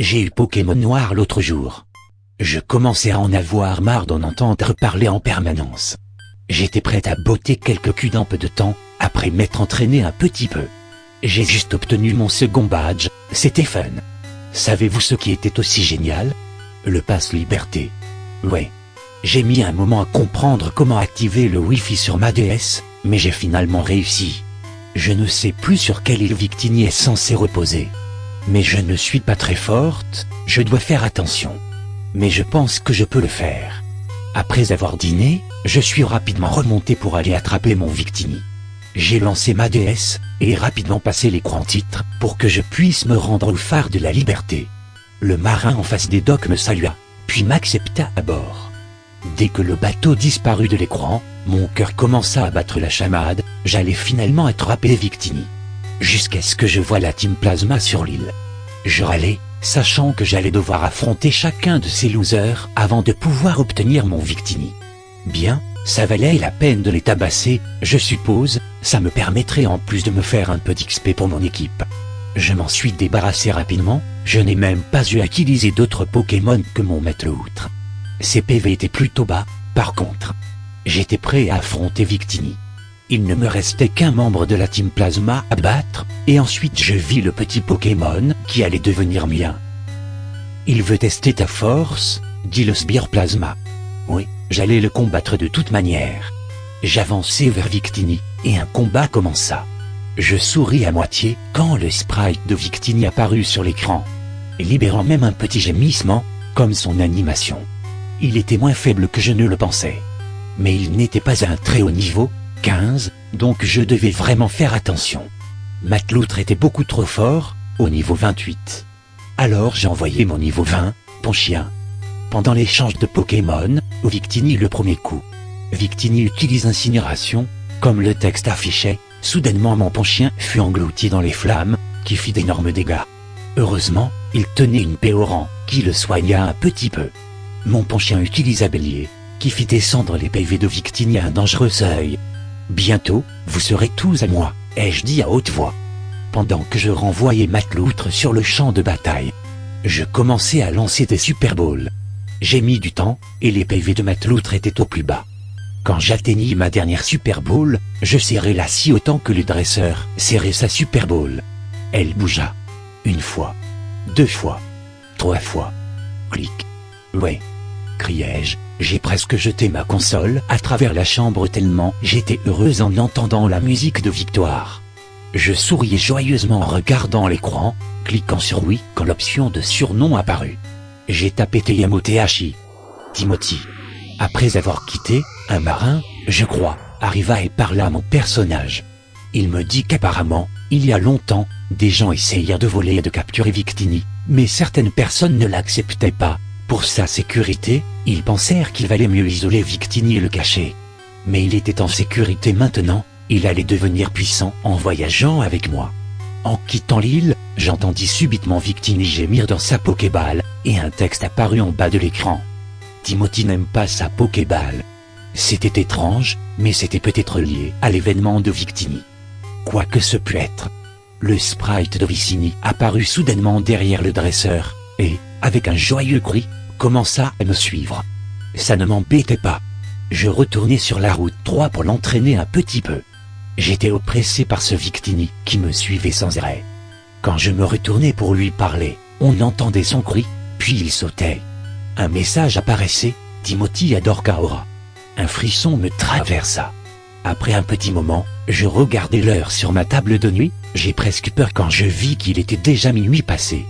J'ai eu Pokémon Noir l'autre jour. Je commençais à en avoir marre d'en entendre parler en permanence. J'étais prête à botter quelques culs d'un peu de temps, après m'être entraîné un petit peu. J'ai juste obtenu mon second badge, c'était fun. Savez-vous ce qui était aussi génial? Le pass Liberté. Ouais. J'ai mis un moment à comprendre comment activer le Wi-Fi sur ma DS, mais j'ai finalement réussi. Je ne sais plus sur quelle île Victini est censée reposer. Mais je ne suis pas très forte, je dois faire attention. Mais je pense que je peux le faire. Après avoir dîné, je suis rapidement remonté pour aller attraper mon Victini. J'ai lancé ma DS, et rapidement passé l'écran titre, pour que je puisse me rendre au phare de la Liberté. Le marin en face des docks me salua, puis m'accepta à bord. Dès que le bateau disparut de l'écran, mon cœur commença à battre la chamade, j'allais finalement attraper Victini. Jusqu'à ce que je voie la Team Plasma sur l'île. Je râlais, sachant que j'allais devoir affronter chacun de ces losers avant de pouvoir obtenir mon Victini. Bien, ça valait la peine de les tabasser, je suppose, ça me permettrait en plus de me faire un peu d'XP pour mon équipe. Je m'en suis débarrassé rapidement, je n'ai même pas eu à utiliser d'autres Pokémon que mon maître outre. Ses PV étaient plutôt bas, par contre. J'étais prêt à affronter Victini. Il ne me restait qu'un membre de la Team Plasma à battre, et ensuite je vis le petit Pokémon qui allait devenir mien. Il veut tester ta force, dit le Sbire Plasma. Oui, j'allais le combattre de toute manière. J'avançai vers Victini, et un combat commença. Je souris à moitié quand le sprite de Victini apparut sur l'écran, libérant même un petit gémissement, comme son animation. Il était moins faible que je ne le pensais. Mais il n'était pas à un très haut niveau, 15, donc je devais vraiment faire attention. Matloutre était beaucoup trop fort, au niveau 28. Alors j'ai envoyé mon niveau 20, Ponchien. Pendant l'échange de Pokémon, Victini le premier coup. Victini utilise Incinération, comme le texte affichait, soudainement mon Ponchien fut englouti dans les flammes, qui fit d'énormes dégâts. Heureusement, il tenait une Péoran, qui le soigna un petit peu. Mon Ponchien utilisa Bélier, qui fit descendre les PV de Victini à un dangereux seuil. Bientôt, vous serez tous à moi, ai-je dit à haute voix. Pendant que je renvoyais Matloutre sur le champ de bataille, je commençais à lancer des Super Balls. J'ai mis du temps, et les PV de Matloutre étaient au plus bas. Quand j'atteignis ma dernière Super Ball, je serrai la scie autant que le dresseur serrait sa Super Ball. Elle bougea. Une fois. 2 fois. 3 fois. Clic. Ouais. Criai-je, j'ai presque jeté ma console à travers la chambre tellement j'étais heureuse en entendant la musique de victoire. Je souriais joyeusement en regardant l'écran, cliquant sur oui quand l'option de surnom apparut. J'ai tapé Teyamo Tehachi. Timothy. Après avoir quitté, un marin, je crois, arriva et parla à mon personnage. Il me dit qu'apparemment, il y a longtemps, des gens essayèrent de voler et de capturer Victini, mais certaines personnes ne l'acceptaient pas. Pour sa sécurité, ils pensèrent qu'il valait mieux isoler Victini et le cacher. Mais il était en sécurité maintenant, il allait devenir puissant en voyageant avec moi. En quittant l'île, j'entendis subitement Victini gémir dans sa Pokéball, et un texte apparut en bas de l'écran. Timothy n'aime pas sa Pokéball. C'était étrange, mais c'était peut-être lié à l'événement de Victini. Quoi que ce pût être. Le sprite de Victini apparut soudainement derrière le dresseur, et, avec un joyeux cri, commença à me suivre. Ça ne m'embêtait pas. Je retournai sur la route 3 pour l'entraîner un petit peu. J'étais oppressé par ce Victini qui me suivait sans arrêt. Quand je me retournais pour lui parler, on entendait son cri, puis il sautait. Un message apparaissait, Timothy adore Kaora. Un frisson me traversa. Après un petit moment, je regardais l'heure sur ma table de nuit, j'ai presque peur quand je vis qu'il était déjà minuit passé.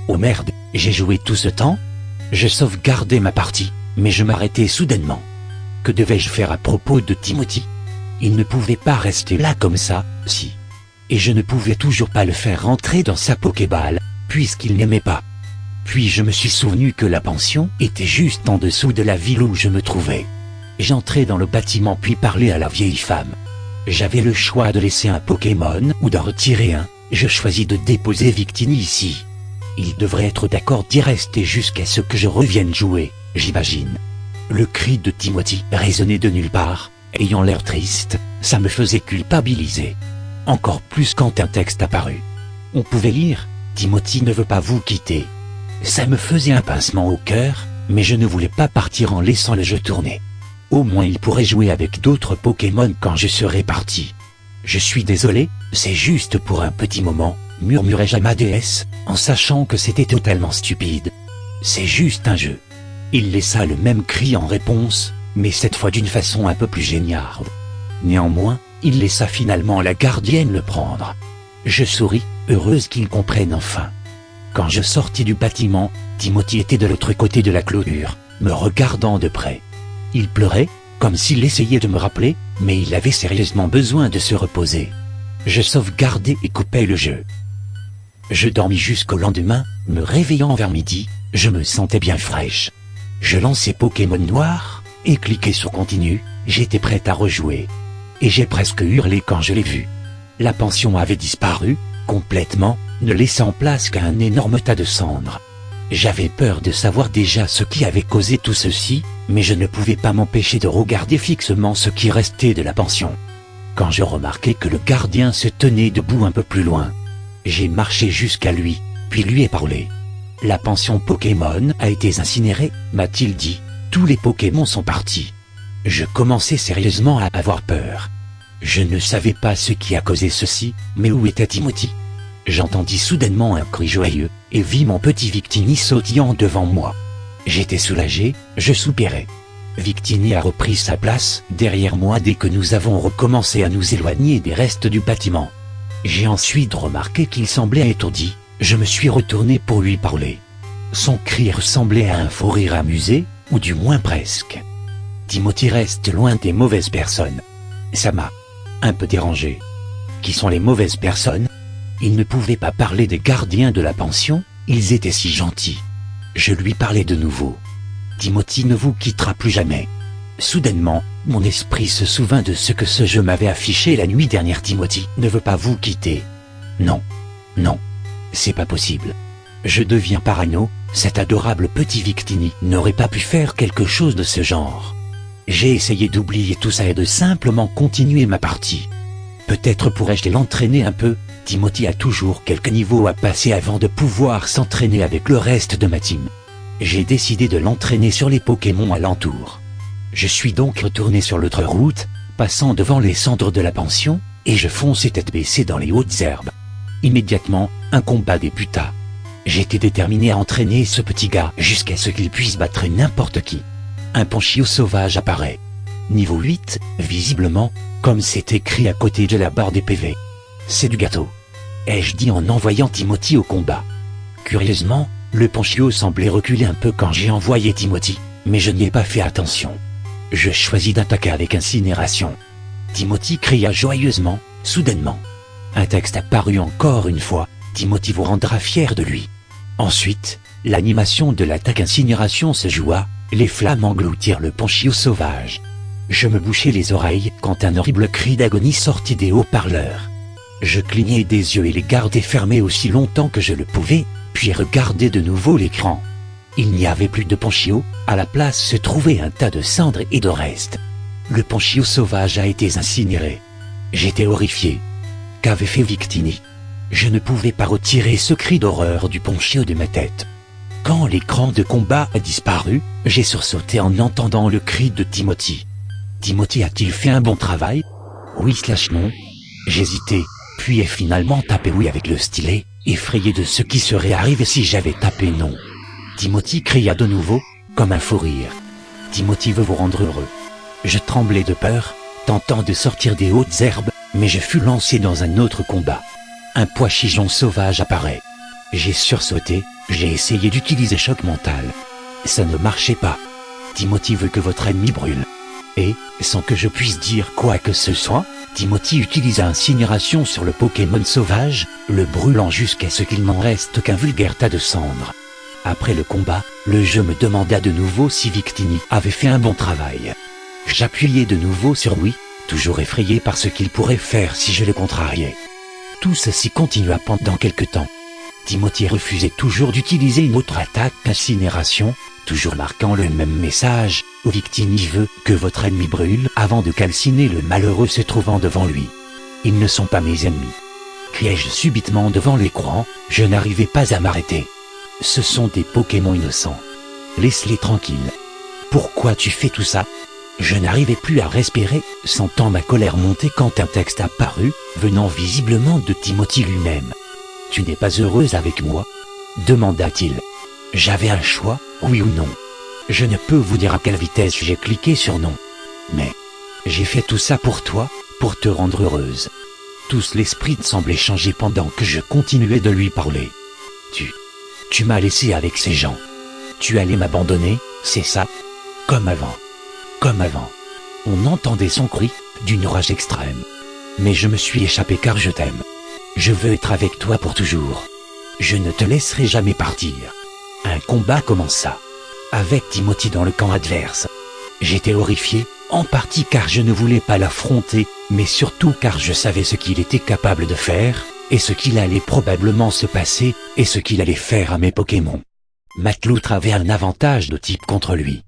Oh merde, j'ai joué tout ce temps? Je sauvegardais ma partie, mais je m'arrêtais soudainement. Que devais-je faire à propos de Timothy? Il ne pouvait pas rester là comme ça, si. Et je ne pouvais toujours pas le faire rentrer dans sa Pokéball, puisqu'il n'aimait pas. Puis je me suis souvenu que la pension était juste en dessous de la ville où je me trouvais. J'entrai dans le bâtiment puis parlai à la vieille femme. J'avais le choix de laisser un Pokémon ou d'en retirer un, je choisis de déposer Victini ici. Il devrait être d'accord d'y rester jusqu'à ce que je revienne jouer, j'imagine. Le cri de Timothy résonnait de nulle part, ayant l'air triste, ça me faisait culpabiliser. Encore plus quand un texte apparut. On pouvait lire, Timothy ne veut pas vous quitter. Ça me faisait un pincement au cœur, mais je ne voulais pas partir en laissant le jeu tourner. Au moins il pourrait jouer avec d'autres Pokémon quand je serai parti. Je suis désolé, c'est juste pour un petit moment, murmurai-je à ma déesse, en sachant que c'était totalement stupide. C'est juste un jeu. Il laissa le même cri en réponse, mais cette fois d'une façon un peu plus géniarde. Néanmoins, il laissa finalement la gardienne le prendre. Je souris, heureuse qu'il comprenne enfin. Quand je sortis du bâtiment, Timothy était de l'autre côté de la clôture, me regardant de près. Il pleurait, comme s'il essayait de me rappeler, mais il avait sérieusement besoin de se reposer. Je sauvegardai et coupai le jeu. Je dormis jusqu'au lendemain, me réveillant vers midi, je me sentais bien fraîche. Je lançai Pokémon Noir, et cliquai sur Continue, j'étais prête à rejouer. Et j'ai presque hurlé quand je l'ai vu. La pension avait disparu, complètement, ne laissant place qu'à un énorme tas de cendres. J'avais peur de savoir déjà ce qui avait causé tout ceci, mais je ne pouvais pas m'empêcher de regarder fixement ce qui restait de la pension. Quand je remarquai que le gardien se tenait debout un peu plus loin, j'ai marché jusqu'à lui, puis lui ai parlé. « La pension Pokémon a été incinérée », m'a-t-il dit, « tous les Pokémon sont partis. » Je commençais sérieusement à avoir peur. Je ne savais pas ce qui a causé ceci, mais où était Timothy? J'entendis soudainement un cri joyeux, et vis mon petit Victini sautillant devant moi. J'étais soulagé, je soupirai. Victini a repris sa place derrière moi dès que nous avons recommencé à nous éloigner des restes du bâtiment. J'ai ensuite remarqué qu'il semblait étourdi, je me suis retourné pour lui parler. Son cri ressemblait à un faux rire amusé, ou du moins presque. Timothy reste loin des mauvaises personnes. Ça m'a un peu dérangé. Qui sont les mauvaises personnes? Il ne pouvait pas parler des gardiens de la pension, ils étaient si gentils. Je lui parlais de nouveau. Timothy ne vous quittera plus jamais. Soudainement, mon esprit se souvint de ce que ce jeu m'avait affiché la nuit dernière. Timothy ne veut pas vous quitter. Non. Non. C'est pas possible. Je deviens parano, cet adorable petit Victini n'aurait pas pu faire quelque chose de ce genre. J'ai essayé d'oublier tout ça et de simplement continuer ma partie. Peut-être pourrais-je l'entraîner un peu. Timothy a toujours quelques niveaux à passer avant de pouvoir s'entraîner avec le reste de ma team. J'ai décidé de l'entraîner sur les Pokémon alentours. Je suis donc retourné sur l'autre route, passant devant les cendres de la pension, et je fonçai tête baissée dans les hautes herbes. Immédiatement, un combat débuta. J'étais déterminé à entraîner ce petit gars jusqu'à ce qu'il puisse battre n'importe qui. Un Ponchio sauvage apparaît. Niveau 8, visiblement, comme c'est écrit à côté de la barre des PV. C'est du gâteau, ai-je dit en envoyant Timothy au combat. Curieusement, le Ponchio semblait reculer un peu quand j'ai envoyé Timothy, mais je n'y ai pas fait attention. Je choisis d'attaquer avec incinération. Timothy cria joyeusement, soudainement. Un texte apparut encore une fois, Timothy vous rendra fier de lui. Ensuite, l'animation de l'attaque incinération se joua, les flammes engloutirent le Ponchio sauvage. Je me bouchai les oreilles quand un horrible cri d'agonie sortit des haut-parleurs. Je clignai des yeux et les gardai fermés aussi longtemps que je le pouvais, puis regardai de nouveau l'écran. Il n'y avait plus de Ponchio, à la place se trouvait un tas de cendres et de restes. Le Ponchio sauvage a été incinéré. J'étais horrifié. Qu'avait fait Victini? Je ne pouvais pas retirer ce cri d'horreur du Ponchio de ma tête. Quand l'écran de combat a disparu, j'ai sursauté en entendant le cri de Timothy. Timothy a-t-il fait un bon travail? Oui/non. J'hésitais, puis ai finalement tapé oui avec le stylet, effrayé de ce qui serait arrivé si j'avais tapé non. Timothy cria de nouveau, comme un fou rire. Timothy veut vous rendre heureux. Je tremblais de peur, tentant de sortir des hautes herbes, mais je fus lancé dans un autre combat. Un Poichigeon sauvage apparaît. J'ai sursauté, j'ai essayé d'utiliser choc mental. Ça ne marchait pas. Timothy veut que votre ennemi brûle. Et, sans que je puisse dire quoi que ce soit, Timothy utilisa incinération sur le Pokémon sauvage, le brûlant jusqu'à ce qu'il n'en reste qu'un vulgaire tas de cendres. Après le combat, le jeu me demanda de nouveau si Victini avait fait un bon travail. J'appuyai de nouveau sur oui, toujours effrayé par ce qu'il pourrait faire si je le contrariais. Tout ceci continua pendant quelque temps. Timothy refusait toujours d'utiliser une autre attaque incinération, toujours marquant le même message, Victini veut que votre ennemi brûle avant de calciner le malheureux se trouvant devant lui. Ils ne sont pas mes ennemis. Criai-je subitement devant l'écran, je n'arrivais pas à m'arrêter. Ce sont des Pokémon innocents. Laisse-les tranquilles. Pourquoi tu fais tout ça? Je n'arrivais plus à respirer, sentant ma colère monter quand un texte apparut, venant visiblement de Timothy lui-même. « Tu n'es pas heureuse avec moi ?» demanda-t-il. J'avais un choix, oui ou non. Je ne peux vous dire à quelle vitesse j'ai cliqué sur non. Mais j'ai fait tout ça pour toi, pour te rendre heureuse. Tous l'esprit semblait changer pendant que je continuais de lui parler. Tu m'as laissé avec ces gens. Tu allais m'abandonner, c'est ça? Comme avant. Comme avant. On entendait son cri, d'une rage extrême. Mais je me suis échappé car je t'aime. Je veux être avec toi pour toujours. Je ne te laisserai jamais partir. Un combat commença. Avec Timothy dans le camp adverse. J'étais horrifié, en partie car je ne voulais pas l'affronter, mais surtout car je savais ce qu'il était capable de faire, et ce qu'il allait probablement se passer, et ce qu'il allait faire à mes Pokémon. Matloutre avait un avantage de type contre lui.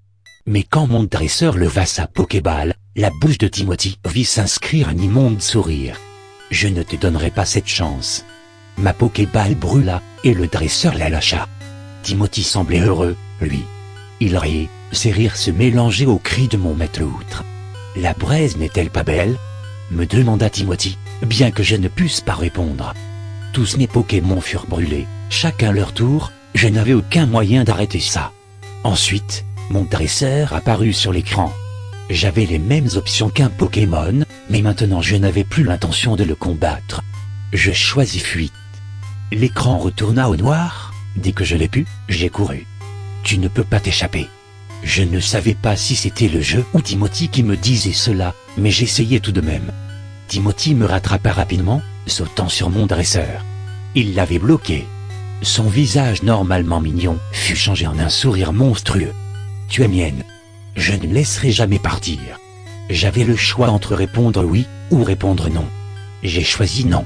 Mais quand mon dresseur leva sa Pokéball, la bouche de Timothy vit s'inscrire un immonde sourire. Je ne te donnerai pas cette chance. Ma Pokéball brûla, et le dresseur la lâcha. Timothy semblait heureux, lui. Il riait, ses rires se mélangeaient aux cris de mon Matloutre. La braise n'est-elle pas belle? Me demanda Timothy, bien que je ne puisse pas répondre. Tous mes Pokémon furent brûlés, chacun leur tour, je n'avais aucun moyen d'arrêter ça. Ensuite, mon dresseur apparut sur l'écran. J'avais les mêmes options qu'un Pokémon, mais maintenant je n'avais plus l'intention de le combattre. Je choisis fuite. L'écran retourna au noir, dès que je l'ai pu, j'ai couru. Tu ne peux pas t'échapper. Je ne savais pas si c'était le jeu ou Timothy qui me disait cela, mais j'essayais tout de même. Timothy me rattrapa rapidement, sautant sur mon dresseur. Il l'avait bloqué. Son visage normalement mignon fut changé en un sourire monstrueux. Tu es mienne. Je ne laisserai jamais partir. J'avais le choix entre répondre oui ou répondre non. J'ai choisi non.